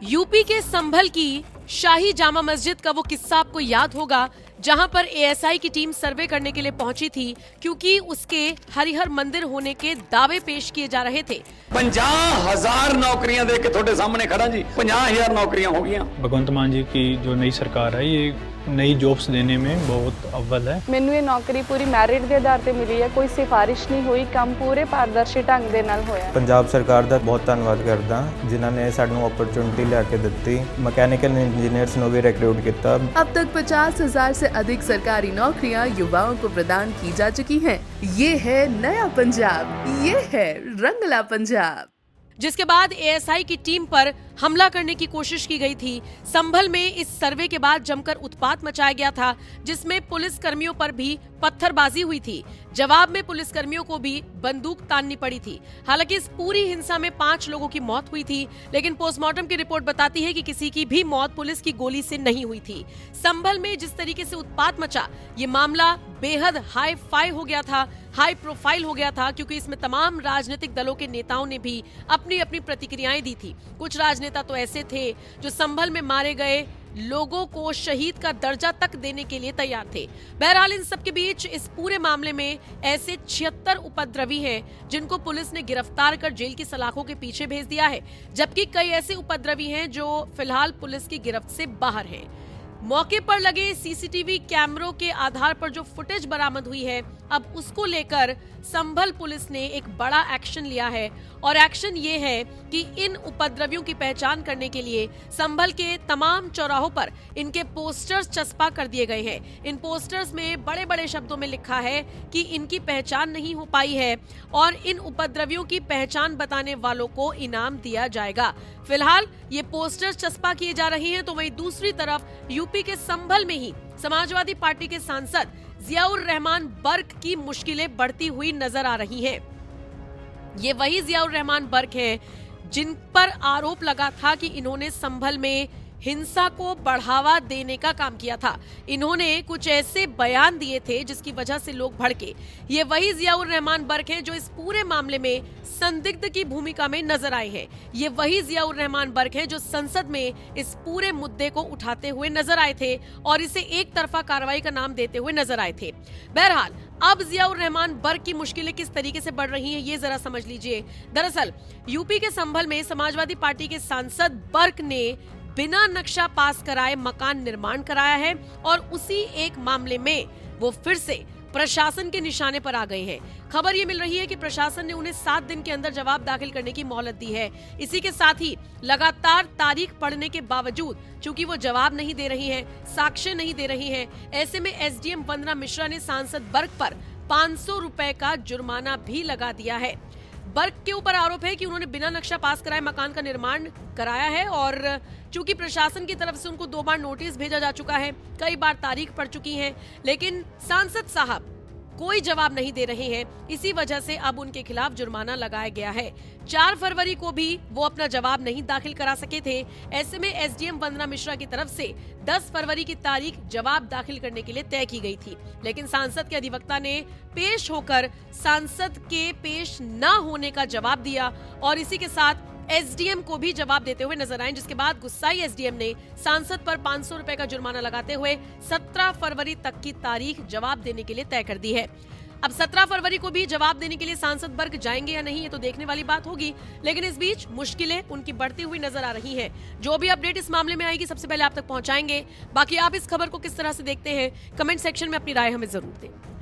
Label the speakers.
Speaker 1: UP के संभल की शाही जामा मस्जिद का वो किस्सा आपको याद होगा, जहां पर एएसआई की टीम सर्वे करने के लिए पहुंची थी क्योंकि उसके हरिहर मंदिर होने के दावे पेश किए जा रहे थे।
Speaker 2: 50,000 नौकरियां दे के थोड़े सामने खड़ा जी, 50,000 नौकरियां हो गई।
Speaker 3: भगवंत मान जी की जो नई सरकार है, ये नई जॉब्स देने में बहुत अव्वल है।
Speaker 4: ਮੈਨੂੰ ਇਹ ਨੌਕਰੀ ਪੂਰੀ ਮੈਰਿਟ ਦੇ ਆਧਾਰ ਤੇ ਮਿਲੀ ਹੈ, ਕੋਈ ਸਿਫਾਰਿਸ਼ ਨਹੀਂ ਹੋਈ, ਕੰਮ ਪੂਰੇ ਪਾਰਦਰਸ਼ੀ ਢੰਗ ਦੇ ਨਾਲ ਹੋਇਆ।
Speaker 5: ਪੰਜਾਬ ਸਰਕਾਰ ਦਾ ਬਹੁਤ ਧੰਨਵਾਦ ਕਰਦਾ ਜਿਨ੍ਹਾਂ ਨੇ ਸਾਨੂੰ ਓਪਰਚੁਨਿਟੀ ਲਿਆ ਕੇ ਦਿੱਤੀ। ਮਕੈਨੀਕਲ ਇੰਜੀਨੀਅਰਸ ਨੂੰ ਵੀ ਰਿਕरूट ਕੀਤਾ।
Speaker 6: अब तक 50,000 से अधिक सरकारी नौकरियां युवाओं को प्रदान की जा चुकी हैं। ये है नया पंजाब, ये है रंगला पंजाब।
Speaker 1: जिसके बाद एएसआई की टीम पर हमला करने की कोशिश की गई थी। संभल में इस सर्वे के बाद जमकर उत्पात मचाया गया था, जिसमें पुलिस कर्मियों पर भी पत्थरबाजी हुई थी। जवाब में पुलिस कर्मियों को भी बंदूक ताननी पड़ी थी। हालांकि इस पूरी हिंसा में 5 लोगों की मौत हुई थी, लेकिन पोस्टमार्टम की रिपोर्ट बताती है कि किसी की भी मौत पुलिस की गोली से नहीं हुई थी। संभल में जिस तरीके से उत्पात मचा, ये मामला बेहद हाई फाई हो गया था, हाई प्रोफाइल हो गया था, क्योंकि इसमें तमाम राजनीतिक दलों के नेताओं ने भी अपनी अपनी प्रतिक्रियाएं दी थी। कुछ राजनेता तो ऐसे थे जो संभल में मारे गए लोगों को शहीद का दर्जा तक देने के लिए तैयार थे। बहरहाल इन सब के बीच इस पूरे मामले में ऐसे 76 उपद्रवी हैं जिनको पुलिस ने गिरफ्तार कर जेल की सलाखों के पीछे भेज दिया है, जबकि कई ऐसे उपद्रवी हैं जो फिलहाल पुलिस की गिरफ्त से बाहर हैं। मौके पर लगे सीसीटीवी कैमरों के आधार पर जो फुटेज बरामद हुई है, अब उसको लेकर संभल पुलिस ने एक बड़ा एक्शन लिया है। और एक्शन ये है कि इन उपद्रवियों की पहचान करने के लिए संभल के तमाम चौराहों पर इनके पोस्टर्स चस्पा कर दिए गए हैं। इन पोस्टर्स में बड़े बड़े शब्दों में लिखा है कि इनकी पहचान नहीं हो पाई है और इन उपद्रवियों की पहचान बताने वालों को इनाम दिया जाएगा। फिलहाल ये पोस्टर्स चस्पा किए जा रहे हैं, तो वहीं दूसरी तरफ यूपी के संभल में ही समाजवादी पार्टी के सांसद जियाउर रहमान बर्क की मुश्किलें बढ़ती हुई नजर आ रही हैं। ये वही जियाउर रहमान बर्क हैं जिन पर आरोप लगा था कि इन्होंने संभल में हिंसा को बढ़ावा देने का काम किया था। इन्होंने कुछ ऐसे बयान दिए थे जिसकी वजह से लोग भड़के। ये वही जियाउर रहमान बर्क हैं जो इस पूरे मामले में संदिग्ध की भूमिका में नजर आए हैं। ये वही जियाउर रहमान बर्क हैं जो संसद में इस पूरे मुद्दे को उठाते हुए नजर आए थे और इसे एक तरफा कार्रवाई का नाम देते हुए नजर आए थे। बहरहाल अब जियाउर रहमान बर्क की मुश्किलें किस तरीके से बढ़ रही हैं, ये जरा समझ लीजिए। दरअसल यूपी के संभल में समाजवादी पार्टी के सांसद बर्क ने बिना नक्शा पास कराए मकान निर्माण कराया है और उसी एक मामले में वो फिर से प्रशासन के निशाने पर आ गए हैं। खबर ये मिल रही है कि प्रशासन ने उन्हें 7 दिन के अंदर जवाब दाखिल करने की मोहलत दी है। इसी के साथ ही लगातार तारीख पड़ने के बावजूद चूंकि वो जवाब नहीं दे रही हैं, साक्ष्य नहीं दे रही हैं, ऐसे में एसडीएम वंदना मिश्रा ने सांसद बर्क पर 500 रुपए का जुर्माना भी लगा दिया है। बर्क के ऊपर आरोप है कि उन्होंने बिना नक्शा पास कराए मकान का निर्माण कराया है और चूंकि प्रशासन की तरफ से उनको 2 बार नोटिस भेजा जा चुका है, कई बार तारीख पड़ चुकी है, लेकिन सांसद साहब कोई जवाब नहीं दे रहे हैं। इसी वजह से अब उनके खिलाफ जुर्माना लगाया गया है। 4 फरवरी को भी वो अपना जवाब नहीं दाखिल करा सके थे। ऐसे में एसडीएम वंदना मिश्रा की तरफ से 10 फरवरी की तारीख जवाब दाखिल करने के लिए तय की गई थी, लेकिन सांसद के अधिवक्ता ने पेश होकर सांसद के पेश न होने का जवाब दिया और इसी के साथ एसडीएम को भी जवाब देते हुए नजर आए, जिसके बाद गुस्साई एसडीएम ने सांसद पर 500 रुपए का जुर्माना लगाते हुए 17 फरवरी तक की तारीख जवाब देने के लिए तय कर दी है। अब 17 फरवरी को भी जवाब देने के लिए सांसद बर्क जाएंगे या नहीं, ये तो देखने वाली बात होगी, लेकिन इस बीच मुश्किलें उनकी बढ़ती हुई नजर आ रही हैं। जो भी अपडेट इस मामले में आएगी सबसे पहले आप तक पहुंचाएंगे। बाकी आप इस खबर को किस तरह से देखते हैं, कमेंट सेक्शन में अपनी राय हमें जरूर दें।